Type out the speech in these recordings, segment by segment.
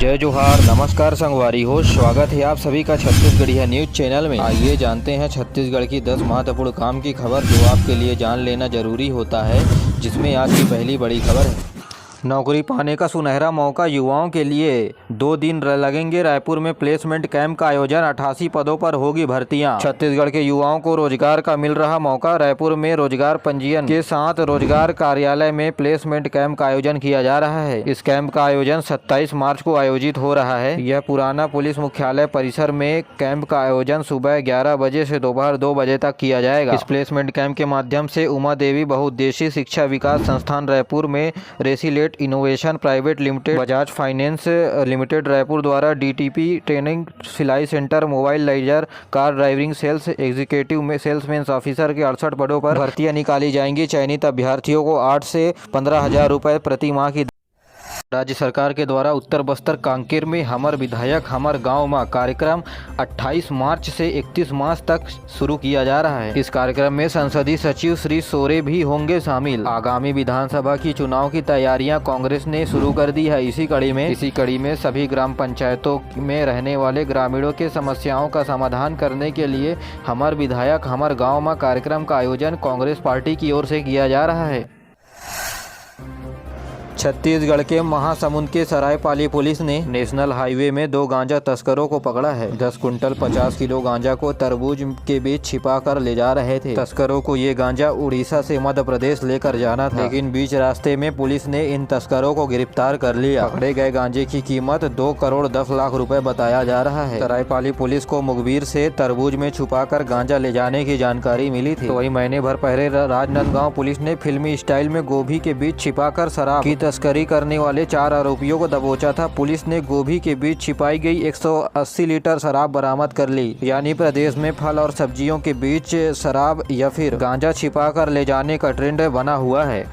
जय जोहार, नमस्कार संगवारी हो। स्वागत है आप सभी का छत्तीसगढ़िया न्यूज चैनल में। आइए जानते हैं छत्तीसगढ़ की 10 महत्वपूर्ण काम की खबर जो आपके लिए जान लेना जरूरी होता है, जिसमें आज की पहली बड़ी खबर है। नौकरी पाने का सुनहरा मौका युवाओं के लिए 2 दिन लगेंगे। रायपुर में प्लेसमेंट कैंप का आयोजन, 88 पदों पर होगी भर्तियां। छत्तीसगढ़ के युवाओं को रोजगार का मिल रहा मौका। रायपुर में रोजगार पंजीयन के साथ रोजगार कार्यालय में प्लेसमेंट कैंप का आयोजन किया जा रहा है। इस कैंप का आयोजन 27 मार्च को आयोजित हो रहा है। यह पुराना पुलिस मुख्यालय परिसर में कैंप का आयोजन सुबह 11 बजे से दोपहर 2 बजे तक किया जाएगा। इस प्लेसमेंट कैंप के माध्यम से उमा देवी बहुउद्देशीय शिक्षा विकास संस्थान रायपुर में, रेसिलेट innovation private limited, Bajaj finance limited Raipur द्वारा डीटीपी ट्रेनिंग, सिलाई सेंटर, मोबाइल लाइजर, कार ड्राइविंग, सेल्स एग्जीक्यूटिव में सेल्समैन ऑफिसर के 68 पदों पर भर्तियां निकाली जाएंगी। चयनित अभ्यर्थियों को 8 से 15,000 रुपए प्रति माह की राज्य सरकार के द्वारा उत्तर बस्तर कांकेर में हमर विधायक हमर गांव में कार्यक्रम 28 मार्च से 31 मार्च तक शुरू किया जा रहा है। इस कार्यक्रम में संसदीय सचिव श्री सोरे भी होंगे शामिल। आगामी विधानसभा की चुनाव की तैयारियां कांग्रेस ने शुरू कर दी है। इसी कड़ी में सभी ग्राम पंचायतों में रहने वाले ग्रामीणों के समस्याओं का समाधान करने के लिए हमर विधायक हमर गाँव में कार्यक्रम का आयोजन कांग्रेस पार्टी की ओर से किया जा रहा है। छत्तीसगढ़ के महासमुंद के सरायपाली पुलिस ने नेशनल हाईवे में 2 गांजा तस्करों को पकड़ा है। 10 कुंटल 50 किलो गांजा को तरबूज के बीच छिपा कर ले जा रहे थे। तस्करों को ये गांजा उड़ीसा से मध्य प्रदेश लेकर जाना था, लेकिन बीच रास्ते में पुलिस ने इन तस्करों को गिरफ्तार कर लिया। पकड़े गए गांजे की कीमत 2 करोड़ 10 लाख रुपए बताया जा रहा है। सरायपाली पुलिस को मुखबिर से तरबूज में छुपा कर गांजा ले जाने की जानकारी मिली थी। तो वही महीने भर पहले राजनांदगांव पुलिस ने फिल्मी स्टाइल में गोभी के बीच छिपा कर शराब की तस्करी करने वाले 4 आरोपियों को दबोचा था। पुलिस ने गोभी के बीच छिपाई गई 180 लीटर शराब बरामद कर ली। यानी प्रदेश में फल और सब्जियों के बीच शराब या फिर गांजा छिपा कर ले जाने का ट्रेंड बना हुआ है।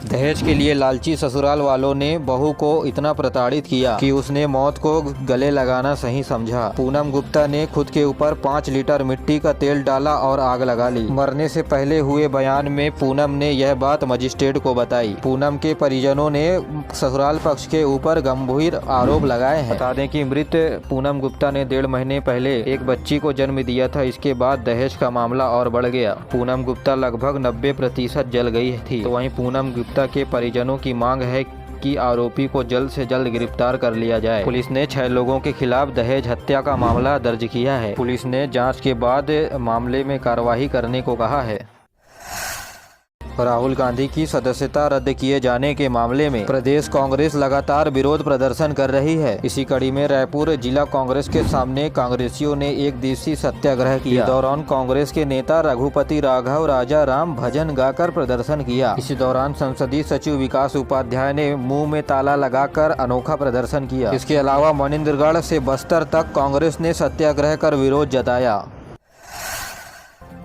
दहेज के लिए लालची ससुराल वालों ने बहू को इतना प्रताड़ित किया कि उसने मौत को गले लगाना सही समझा। पूनम गुप्ता ने खुद के ऊपर 5 लीटर मिट्टी का तेल डाला और आग लगा ली। मरने से पहले हुए बयान में पूनम ने यह बात मजिस्ट्रेट को बताई। पूनम के परिजनों ने ससुराल पक्ष के ऊपर गंभीर आरोप लगाए हैं। बता दें कि मृत पूनम गुप्ता ने 1.5 महीने पहले एक बच्ची को जन्म दिया था। इसके बाद दहेज का मामला और बढ़ गया। पूनम गुप्ता लगभग 90% जल गई थी। तो वहीं पूनम गुप्ता के परिजनों की मांग है कि आरोपी को जल्द से जल्द गिरफ्तार कर लिया जाए। पुलिस ने 6 लोगों के खिलाफ दहेज हत्या का मामला दर्ज किया है। पुलिस ने जांच के बाद मामले में कार्रवाई करने को कहा है। राहुल गांधी की सदस्यता रद्द किए जाने के मामले में प्रदेश कांग्रेस लगातार विरोध प्रदर्शन कर रही है। इसी कड़ी में रायपुर जिला कांग्रेस के सामने कांग्रेसियों ने 1 दिवसीय सत्याग्रह किया। इस दौरान कांग्रेस के नेता रघुपति राघव राजा राम भजन गाकर प्रदर्शन किया। इसी दौरान संसदीय सचिव विकास उपाध्याय ने मुंह में ताला लगाकर अनोखा प्रदर्शन किया। इसके अलावा मनिंदरगढ़ से बस्तर तक कांग्रेस ने सत्याग्रह कर विरोध जताया।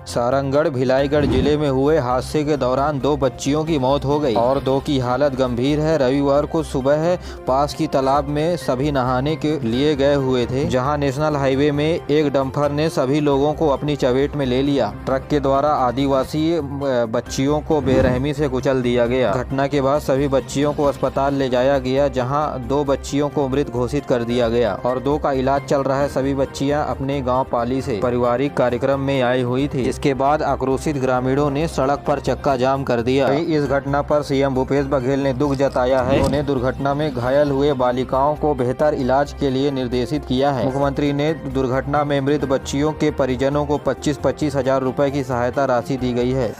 सारंगढ़ भिलाईगढ़ जिले में हुए हादसे के दौरान 2 बच्चियों की मौत हो गई और 2 की हालत गंभीर है। रविवार को सुबह पास की तालाब में सभी नहाने के लिए गए हुए थे, जहां नेशनल हाईवे में एक डंपर ने सभी लोगों को अपनी चपेट में ले लिया। ट्रक के द्वारा आदिवासी बच्चियों को बेरहमी से कुचल दिया गया। घटना के बाद सभी बच्चियों को अस्पताल ले जाया गया, जहाँ 2 बच्चियों को मृत घोषित कर दिया गया और 2 का इलाज चल रहा है। सभी बच्चियाँ अपने गाँव पाली से पारिवारिक कार्यक्रम में आई हुई थी। इसके बाद आक्रोशित ग्रामीणों ने सड़क पर चक्का जाम कर दिया। इस घटना पर सीएम भूपेश बघेल ने दुख जताया है। उन्होंने दुर्घटना में घायल हुए बालिकाओं को बेहतर इलाज के लिए निर्देशित किया है। मुख्यमंत्री ने दुर्घटना में मृत बच्चियों के परिजनों को 25-25 हजार रुपए की सहायता राशि दी गई है।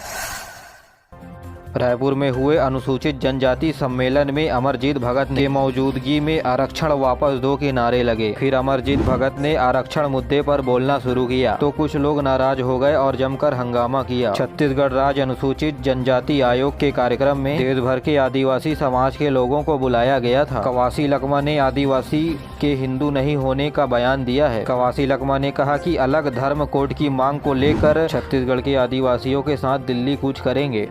रायपुर में हुए अनुसूचित जनजाति सम्मेलन में अमरजीत भगत ने मौजूदगी में आरक्षण वापस दो के नारे लगे। फिर अमरजीत भगत ने आरक्षण मुद्दे पर बोलना शुरू किया तो कुछ लोग नाराज हो गए और जमकर हंगामा किया। छत्तीसगढ़ राज्य अनुसूचित जनजाति आयोग के कार्यक्रम में देश भर के आदिवासी समाज के लोगों को बुलाया गया था। कवासी लखमा ने आदिवासी के हिंदू नहीं होने का बयान दिया है। कवासी लखमा ने कहा कि अलग धर्म कोड की मांग को लेकर छत्तीसगढ़ के आदिवासियों के साथ दिल्ली कूच करेंगे।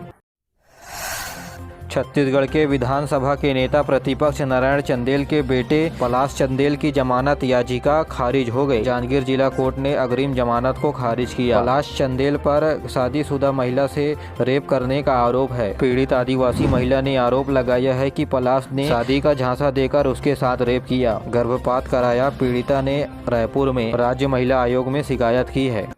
छत्तीसगढ़ के विधानसभा के नेता प्रतिपक्ष नारायण चंदेल के बेटे पलाश चंदेल की जमानत याचिका खारिज हो गई। जांजगीर जिला कोर्ट ने अग्रिम जमानत को खारिज किया। पलाश चंदेल पर शादीशुदा महिला से रेप करने का आरोप है। पीड़ित आदिवासी महिला ने आरोप लगाया है कि पलाश ने शादी का झांसा देकर उसके साथ रेप किया, गर्भपात कराया। पीड़िता ने रायपुर में राज्य महिला आयोग में शिकायत की है।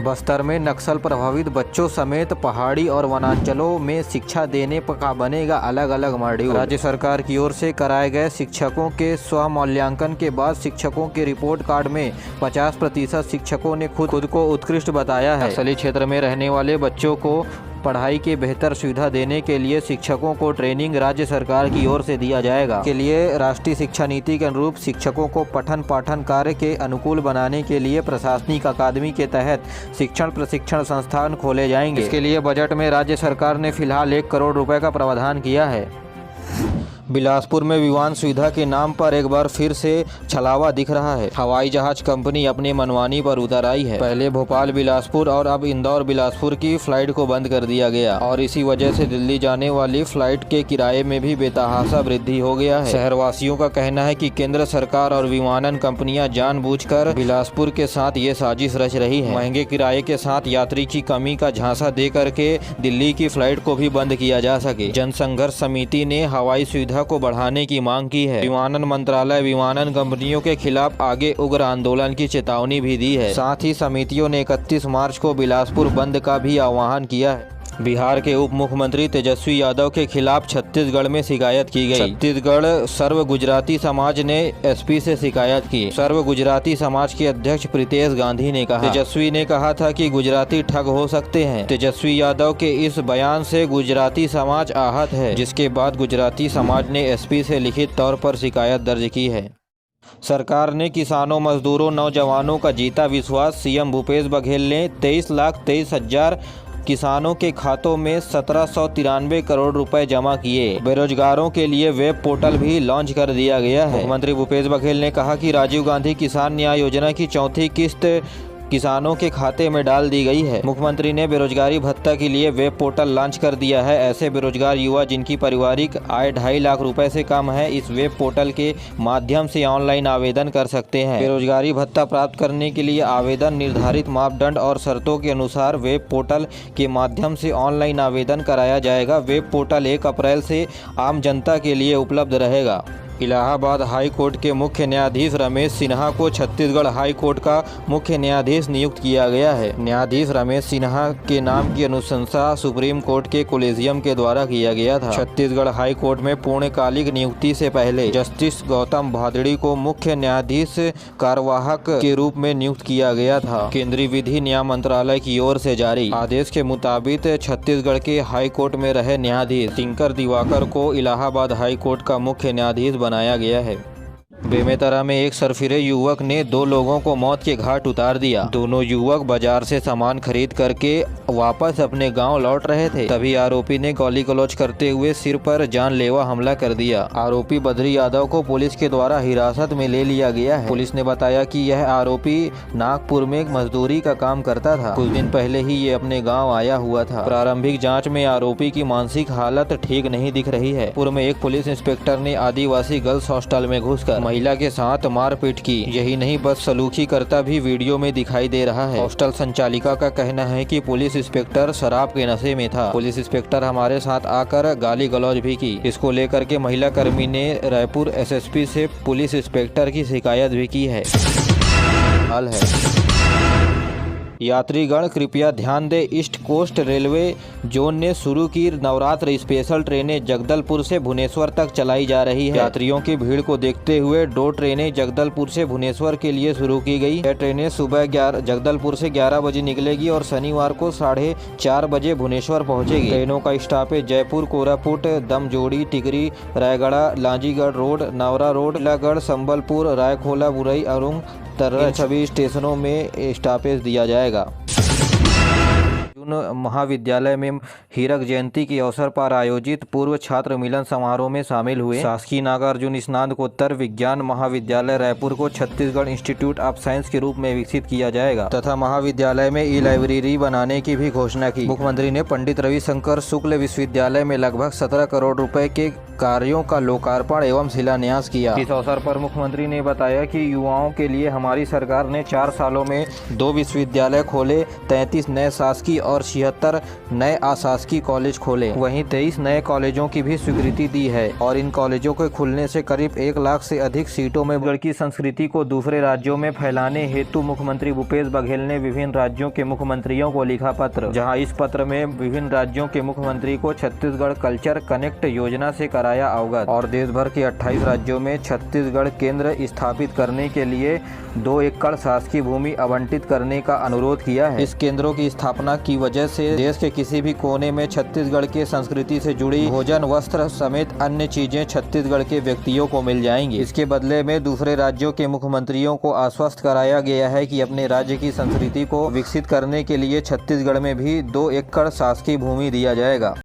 बस्तर में नक्सल प्रभावित बच्चों समेत पहाड़ी और वनांचलों में शिक्षा देने का बनेगा अलग अलग मॉड्यूल। राज्य सरकार की ओर से कराए गए शिक्षकों के स्वमूल्यांकन के बाद शिक्षकों के रिपोर्ट कार्ड में 50% शिक्षकों ने खुद को उत्कृष्ट बताया है। नक्सली क्षेत्र में रहने वाले बच्चों को पढ़ाई के बेहतर सुविधा देने के लिए शिक्षकों को ट्रेनिंग राज्य सरकार की ओर से दिया जाएगा। के लिए राष्ट्रीय शिक्षा नीति के अनुरूप शिक्षकों को पठन पाठन कार्य के अनुकूल बनाने के लिए प्रशासनिक अकादमी के तहत शिक्षण प्रशिक्षण संस्थान खोले जाएंगे। इसके लिए बजट में राज्य सरकार ने फिलहाल 1 करोड़ रुपए का प्रावधान किया है। बिलासपुर में विमान सुविधा के नाम पर एक बार फिर से छलावा दिख रहा है। हवाई जहाज कंपनी अपनी मनमानी पर उतर आई है। पहले भोपाल बिलासपुर और अब इंदौर बिलासपुर की फ्लाइट को बंद कर दिया गया और इसी वजह से दिल्ली जाने वाली फ्लाइट के किराए में भी बेतहाशा वृद्धि हो गया है। शहरवासियों का कहना है कि केंद्र सरकार और विमानन कंपनियां जानबूझकर बिलासपुर के साथ ये साजिश रच रही है। महंगे किराए के साथ यात्री की कमी का झांसा दे करके दिल्ली की फ्लाइट को भी बंद किया जा सके। जनसंघर्ष समिति ने हवाई सुविधा को बढ़ाने की मांग की है। विमानन मंत्रालय विमानन कंपनियों के खिलाफ आगे उग्र आंदोलन की चेतावनी भी दी है। साथ ही समितियों ने 31 मार्च को बिलासपुर बंद का भी आह्वान किया है। बिहार के उप मुख्यमंत्री तेजस्वी यादव के खिलाफ छत्तीसगढ़ में शिकायत की गई। छत्तीसगढ़ सर्व गुजराती समाज ने एसपी से शिकायत की। सर्व गुजराती समाज के अध्यक्ष प्रीतेश गांधी ने कहा, तेजस्वी ने कहा था कि गुजराती ठग हो सकते हैं। तेजस्वी यादव के इस बयान से गुजराती समाज आहत है, जिसके बाद गुजराती समाज ने एसपी से लिखित तौर पर शिकायत दर्ज की है। सरकार ने किसानों, मजदूरों, नौजवानों का जीता विश्वास। सीएम भूपेश बघेल ने 23,23,000 किसानों के खातों में 1793 करोड़ रुपए जमा किए। बेरोजगारों के लिए वेब पोर्टल भी लॉन्च कर दिया गया है। मुख्यमंत्री भूपेश बघेल ने कहा कि राजीव गांधी किसान न्याय योजना की 4थी किस्त किसानों के खाते में डाल दी गई है। मुख्यमंत्री ने बेरोजगारी भत्ता के लिए वेब पोर्टल लॉन्च कर दिया है। ऐसे बेरोजगार युवा जिनकी पारिवारिक आय 2.5 लाख रुपए से कम है, इस वेब पोर्टल के माध्यम से ऑनलाइन आवेदन कर सकते हैं। बेरोजगारी भत्ता प्राप्त करने के लिए आवेदन निर्धारित मापदंड और शर्तों के अनुसार वेब पोर्टल के माध्यम से ऑनलाइन आवेदन कराया जाएगा। वेब पोर्टल 1 अप्रैल से आम जनता के लिए उपलब्ध रहेगा। इलाहाबाद हाई कोर्ट के मुख्य न्यायाधीश रमेश सिन्हा को छत्तीसगढ़ हाई कोर्ट का मुख्य न्यायाधीश नियुक्त किया गया है। न्यायाधीश रमेश सिन्हा के नाम की अनुशंसा सुप्रीम कोर्ट के कोलेजियम के द्वारा किया गया था। छत्तीसगढ़ हाई कोर्ट में पूर्णकालिक नियुक्ति से पहले जस्टिस गौतम भादड़ी को मुख्य न्यायाधीश कार्यवाहक के रूप में नियुक्त किया गया था। केंद्रीय विधि न्याय मंत्रालय की ओर से जारी आदेश के मुताबिक छत्तीसगढ़ के हाई कोर्ट में रहे न्यायाधीश दिनकर दिवाकर को इलाहाबाद हाई कोर्ट का मुख्य न्यायाधीश बनाया गया है। बेमेतरा में एक सरफिरे युवक ने 2 लोगों को मौत के घाट उतार दिया। दोनों युवक बाजार से सामान खरीद करके वापस अपने गांव लौट रहे थे, तभी आरोपी ने गाली गलौज करते हुए सिर पर जानलेवा हमला कर दिया। आरोपी बद्री यादव को पुलिस के द्वारा हिरासत में ले लिया गया है। पुलिस ने बताया कि यह आरोपी नागपुर में मजदूरी का काम करता था। कुछ दिन पहले ही ये अपने गाँव आया हुआ था। प्रारंभिक जाँच में आरोपी की मानसिक हालत ठीक नहीं दिख रही है। पूर्व में एक पुलिस इंस्पेक्टर ने आदिवासी गर्ल्स हॉस्टल में घुसकर महिला के साथ मारपीट की। यही नहीं, बदसलूकी करता भी वीडियो में दिखाई दे रहा है। हॉस्टल संचालिका का कहना है कि पुलिस इंस्पेक्टर शराब के नशे में था। पुलिस इंस्पेक्टर हमारे साथ आकर गाली गलौज भी की। इसको लेकर के महिला कर्मी ने रायपुर एसएसपी से पुलिस इंस्पेक्टर की शिकायत भी की है। हाल है यात्रीगण कृपया ध्यान दें, ईस्ट कोस्ट रेलवे जोन ने शुरू की नवरात्र स्पेशल ट्रेनें जगदलपुर से भुवनेश्वर तक चलाई जा रही है। यात्रियों की भीड़ को देखते हुए 2 ट्रेनें जगदलपुर से भुवनेश्वर के लिए शुरू की गई। यह ट्रेनें सुबह जगदलपुर से 11 बजे निकलेगी और शनिवार को 4:30 बजे भुवनेश्वर पहुंचेगी। ट्रेनों का स्टॉपेज जयपुर, कोरापुट, दमजोड़ी, टिकरी, रायगढ़, लांजीगढ़ रोड, नवरा रोड, किलागढ़, संबलपुर, रायखोला, बुरई, अरुंग, इन सभी स्टेशनों में स्टॉपेज दिया जाएगा। जून महाविद्यालय में हीरक जयंती के अवसर पर आयोजित पूर्व छात्र मिलन समारोह में शामिल हुए। शासकीय नागार्जुन स्नातकोत्तर विज्ञान महाविद्यालय रायपुर को छत्तीसगढ़ इंस्टीट्यूट ऑफ साइंस के रूप में विकसित किया जाएगा तथा महाविद्यालय में ई लाइब्रेरी बनाने की भी घोषणा की। मुख्यमंत्री ने पंडित रविशंकर शुक्ल विश्वविद्यालय में लगभग 17 करोड़ रुपए के कार्यों का लोकार्पण एवं शिलान्यास किया। इस अवसर पर मुख्यमंत्री ने बताया कि युवाओं के लिए हमारी सरकार ने 4 सालों में 2 विश्वविद्यालय खोले, 33 नए शासकीय और 76 नए अशासकीय कॉलेज खोले। वहीं 23 नए कॉलेजों की भी स्वीकृति दी है और इन कॉलेजों के खुलने से करीब 1 लाख से अधिक सीटों में छत्तीसगढ़ की संस्कृति को दूसरे राज्यों में फैलाने हेतु मुख्यमंत्री भूपेश बघेल ने विभिन्न राज्यों के मुख्यमंत्रियों को लिखा पत्र, जहाँ इस पत्र में विभिन्न राज्यों के मुख्यमंत्री को छत्तीसगढ़ कल्चर कनेक्ट योजना से कराया अवगत और देश भर के 28 राज्यों में छत्तीसगढ़ केंद्र स्थापित करने के लिए 2 एकड़ शासकीय भूमि आवंटित करने का अनुरोध किया है। इस केंद्रों की स्थापना की वजह से देश के किसी भी कोने में छत्तीसगढ़ के संस्कृति से जुड़ी भोजन, वस्त्र समेत अन्य चीजें छत्तीसगढ़ के व्यक्तियों को मिल जाएंगी। इसके बदले में दूसरे राज्यों के मुख्यमंत्रियों को आश्वस्त कराया गया है कि अपने राज्य की संस्कृति को विकसित करने के लिए छत्तीसगढ़ में भी 2 एकड़ शासकीय भूमि दिया जाएगा।